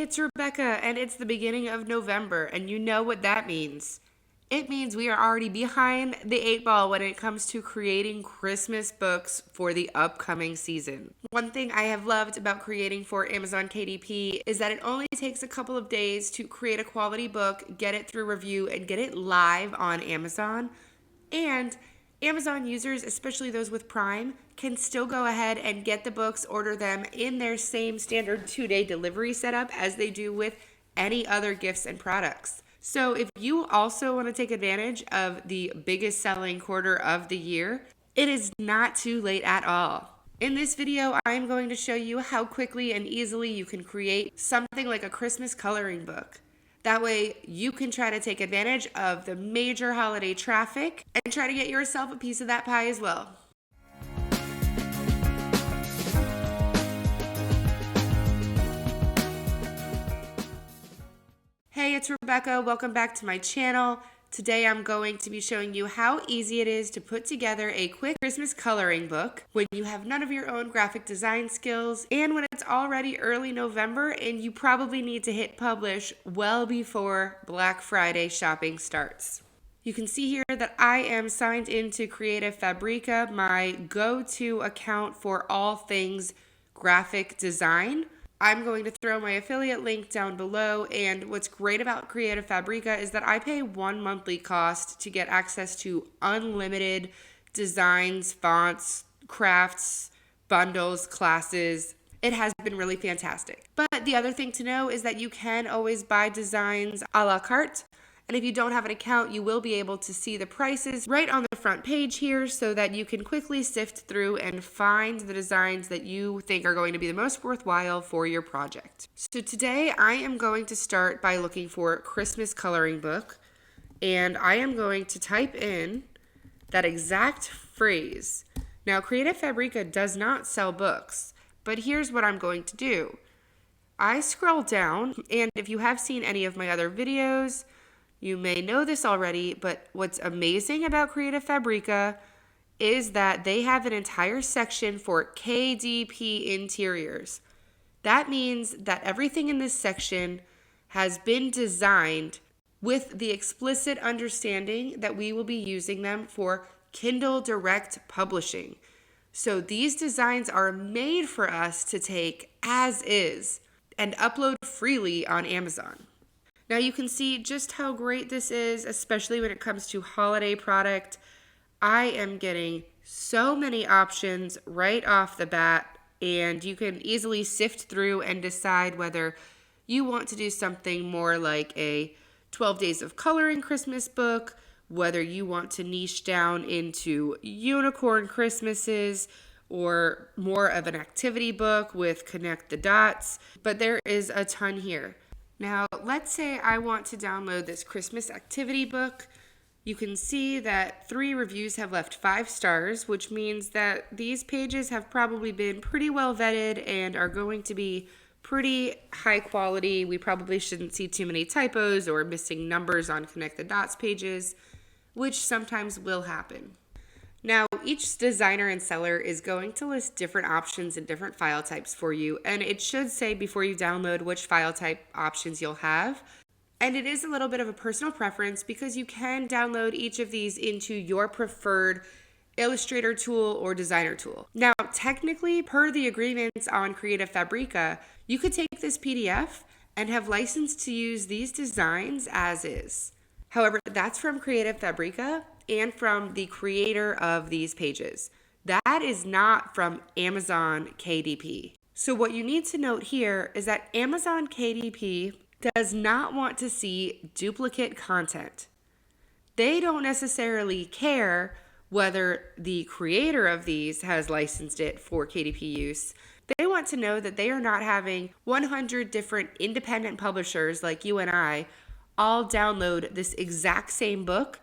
it's Rebecca, and it's the beginning of November, and you know what that means. It means we are already behind the 8 ball when it comes to creating Christmas books for the upcoming season. One thing I have loved about creating for Amazon KDP is that it only takes a couple of days to create a quality book, get it through review, and get it live on Amazon. And Amazon users, especially those with Prime, can still go ahead and get the books, order them in their same standard 2-day delivery setup as they do with any other gifts and products. So if you also want to take advantage of the biggest selling quarter of the year, it is not too late at all. In this video, I am going to show you how quickly and easily you can create something like a Christmas coloring book. That way you can try to take advantage of the major holiday traffic and try to get yourself a piece of that pie as well. Hey, it's Rebecca. Welcome back to my channel. Today I'm going to be showing you how easy it is to put together a quick Christmas coloring book when you have none of your own graphic design skills and when it's already early November and you probably need to hit publish well before Black Friday shopping starts. You can see here that I am signed into Fabrica, my go-to account for all things graphic design. I'm going to throw my affiliate link down below, and what's great about Fabrica is that I pay one monthly cost to get access to unlimited designs, fonts, crafts, bundles, classes. It has been really fantastic. But the other thing to know is that you can always buy designs a la carte. And if you don't have an account, you will be able to see the prices right on the front page here so that you can quickly sift through and find the designs that you think are going to be the most worthwhile for your project. So today I am going to start by looking for Christmas coloring book, and I am going to type in that exact phrase. Now, Fabrica does not sell books, but here's what I'm going to do. I scroll down, and if you have seen any of my other videos, you may know this already, but what's amazing about Fabrica is that they have an entire section for KDP interiors. That means that everything in this section has been designed with the explicit understanding that we will be using them for Kindle Direct publishing. So these designs are made for us to take as is and upload freely on Amazon. Now you can see just how great this is, especially when it comes to holiday product. I am getting so many options right off the bat, and you can easily sift through and decide whether you want to do something more like a 12 Days of Coloring Christmas book, whether you want to niche down into unicorn Christmases, or more of an activity book with connect the dots, but there is a ton here. Now, let's say I want to download this Christmas activity book. You can see that 3 reviews have left 5 stars, which means that these pages have probably been pretty well vetted and are going to be pretty high quality. We probably shouldn't see too many typos or missing numbers on connect the dots pages, which sometimes will happen. Now, each designer and seller is going to list different options and different file types for you, and it should say before you download which file type options you'll have. And it is a little bit of a personal preference because you can download each of these into your preferred Illustrator tool or designer tool. Now, technically, per the agreements on Fabrica, you could take this PDF and have license to use these designs as is. However, that's from Fabrica and from the creator of these pages. That is not from Amazon KDP. So what you need to note here is that Amazon KDP does not want to see duplicate content. They don't necessarily care whether the creator of these has licensed it for KDP use. They want to know that they are not having 100 different independent publishers like you and I all download this exact same book,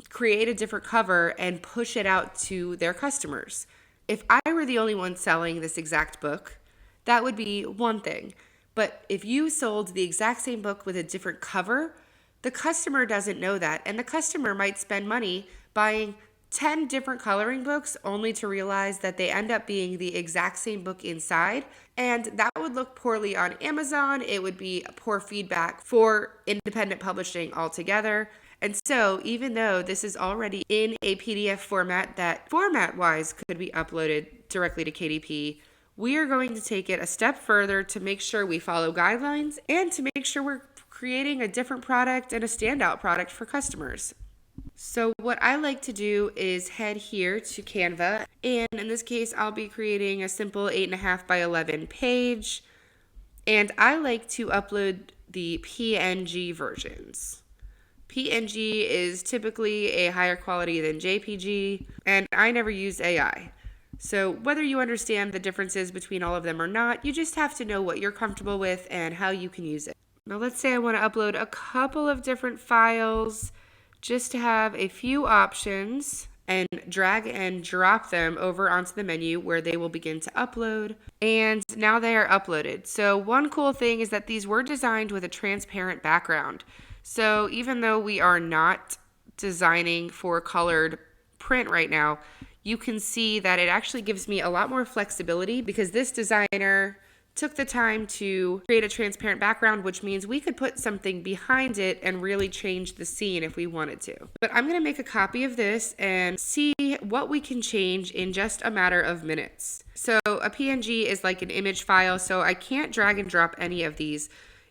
create a different cover, and push it out to their customers. If I were the only one selling this exact book, that would be one thing. But if you sold the exact same book with a different cover, the customer doesn't know that, and the customer might spend money buying 10 different coloring books only to realize that they end up being the exact same book inside. And that would look poorly on Amazon. It would be poor feedback for independent publishing altogether. And so, even though this is already in a PDF format that format-wise could be uploaded directly to KDP, we are going to take it a step further to make sure we follow guidelines and to make sure we're creating a different product and a standout product for customers. So what I like to do is head here to Canva, and in this case I'll be creating a simple 8.5 by 11 page, and I like to upload the PNG versions. PNG is typically a higher quality than JPG, and I never use AI. So whether you understand the differences between all of them or not, you just have to know what you're comfortable with and how you can use it. Now let's say I want to upload a couple of different files just to have a few options, and drag and drop them over onto the menu where they will begin to upload. And now they are uploaded. So one cool thing is that these were designed with a transparent background. So even though we are not designing for colored print right now, you can see that it actually gives me a lot more flexibility because this designer took the time to create a transparent background, which means we could put something behind it and really change the scene if we wanted to. But I'm going to make a copy of this and see what we can change in just a matter of minutes. So a PNG is like an image file, so I can't drag and drop any of these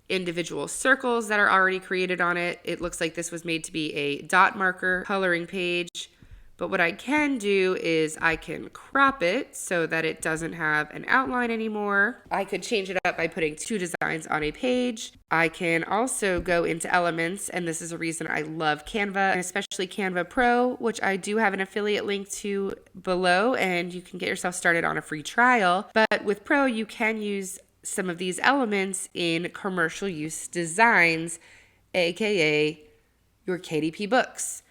individual circles that are already created on it. It looks like this was made to be a dot marker coloring page. But what I can do is I can crop it so that it doesn't have an outline anymore. I could change it up by putting 2 designs on a page. I can also go into elements, and this is a reason I love Canva, and especially Canva Pro, which I do have an affiliate link to below, and you can get yourself started on a free trial. But with Pro, you can use some of these elements in commercial use designs, aka your KDP books.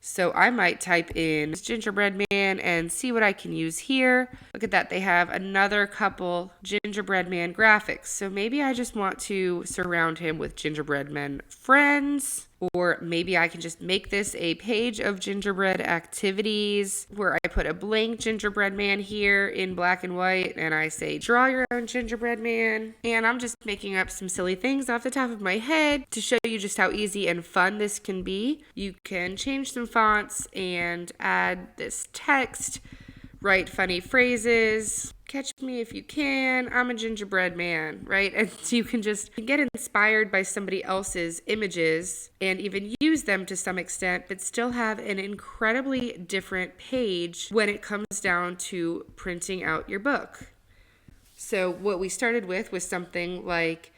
So I might type in gingerbread man and see what I can use here. Look at that, they have another couple gingerbread man graphics. So maybe I just want to surround him with gingerbread men friends, or maybe I can just make this a page of gingerbread activities where I put a blank gingerbread man here in black and white and I say draw your own gingerbread man. And I'm just making up some silly things off the top of my head to show you just how easy and fun this can be. You can change some fonts and add this text, write funny phrases. Catch me if you can, I'm a gingerbread man, right? And so you can just get inspired by somebody else's images and even use them to some extent, but still have an incredibly different page when it comes down to printing out your book. So what we started with was something like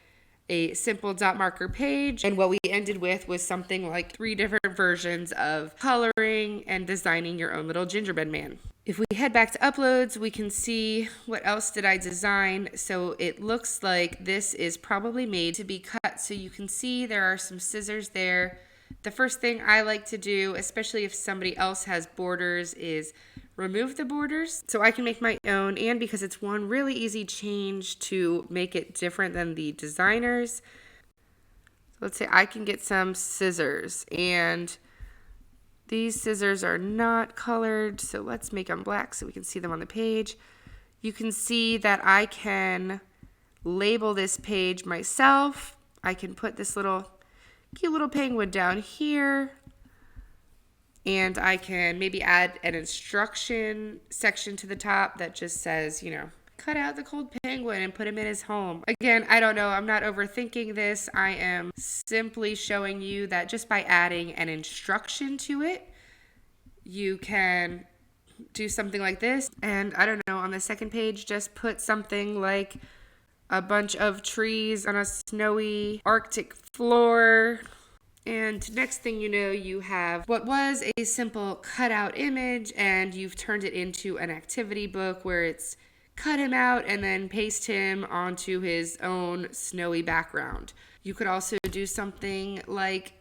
a simple dot marker page, and what we ended with was something like 3 different versions of coloring and designing your own little gingerbread man. If we head back to uploads, we can see what else did I design. So it looks like this is probably made to be cut. So you can see there are some scissors there. The first thing I like to do, especially if somebody else has borders, is remove the borders so I can make my own, and because it's one really easy change to make it different than the designers. So let's say I can get some scissors, and these scissors are not colored, so let's make them black so we can see them on the page. You can see that I can label this page myself. I can put this cute little penguin down here, and I can maybe add an instruction section to the top that just says, cut out the cold penguin and put him in his home. Again, I don't know. I'm not overthinking this. I am simply showing you that just by adding an instruction to it, you can do something like this. And I don't know, on the second page, just put something like a bunch of trees on a snowy Arctic floor. And next thing you know, you have what was a simple cutout image, and you've turned it into an activity book where it's cut him out and then paste him onto his own snowy background. You could also do something like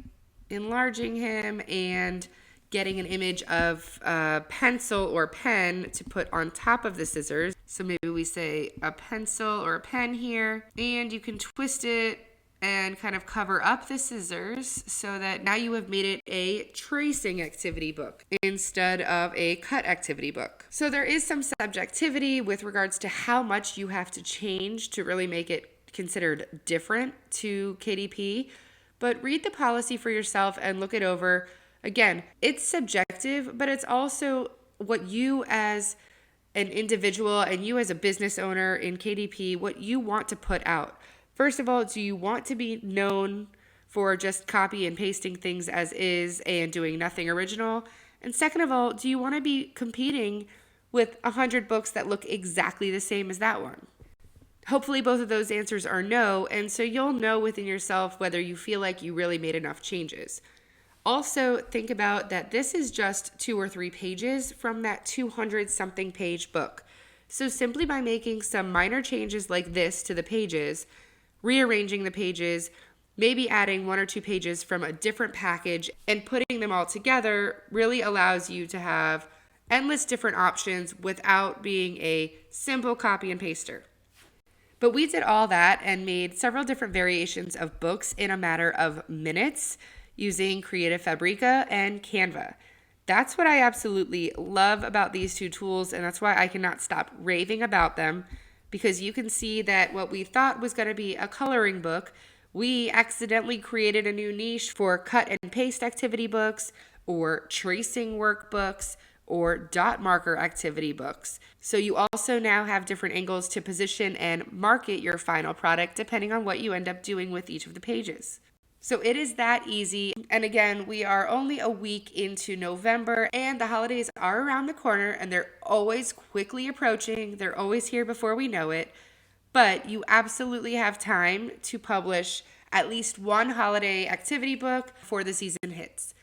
enlarging him and getting an image of a pencil or pen to put on top of the scissors. So maybe we say a pencil or a pen here, and you can twist it and kind of cover up the scissors so that now you have made it a tracing activity book instead of a cut activity book. So there is some subjectivity with regards to how much you have to change to really make it considered different to KDP, but read the policy for yourself and look it over. Again, it's subjective, but it's also what you as an individual and you as a business owner in KDP, what you want to put out. First of all, do you want to be known for just copy and pasting things as is and doing nothing original? And second of all, do you want to be competing with 100 books that look exactly the same as that one? Hopefully both of those answers are no, and so you'll know within yourself whether you feel like you really made enough changes. Also, think about that this is just 2 or 3 pages from that 200-something page book. So simply by making some minor changes like this to the pages, rearranging the pages, maybe adding 1 or 2 pages from a different package and putting them all together really allows you to have endless different options without being a simple copy and paster. But we did all that and made several different variations of books in a matter of minutes using Creative Fabrica and Canva. That's what I absolutely love about these 2 tools, and that's why I cannot stop raving about them, because you can see that what we thought was going to be a coloring book, we accidentally created a new niche for cut and paste activity books or tracing workbooks or dot marker activity books. So you also now have different angles to position and market your final product depending on what you end up doing with each of the pages. So it is that easy. And again, we are only a week into November and the holidays are around the corner and they're always quickly approaching. They're always here before we know it. But you absolutely have time to publish at least one holiday activity book before the season hits.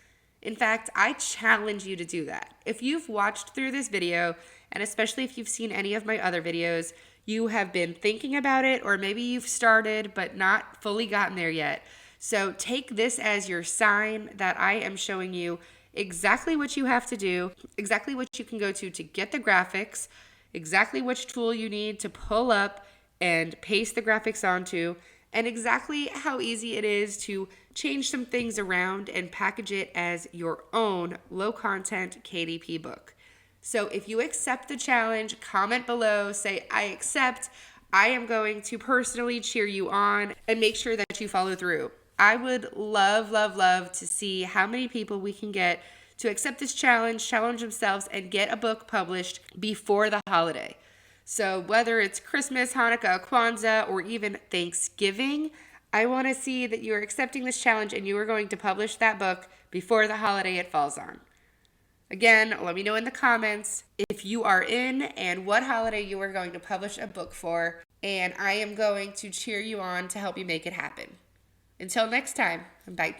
In fact, I challenge you to do that. If you've watched through this video, and especially if you've seen any of my other videos, you have been thinking about it, or maybe you've started but not fully gotten there yet. So take this as your sign that I am showing you exactly what you have to do, exactly what you can go to get the graphics, exactly which tool you need to pull up and paste the graphics onto, and exactly how easy it is to change some things around and package it as your own low-content KDP book. So if you accept the challenge, comment below, say, I accept. I am going to personally cheer you on and make sure that you follow through. I would love, love, love to see how many people we can get to accept this challenge themselves, and get a book published before the holiday. So whether it's Christmas, Hanukkah, Kwanzaa, or even Thanksgiving, I want to see that you are accepting this challenge and you are going to publish that book before the holiday it falls on. Again, let me know in the comments if you are in and what holiday you are going to publish a book for, and I am going to cheer you on to help you make it happen. Until next time, bye.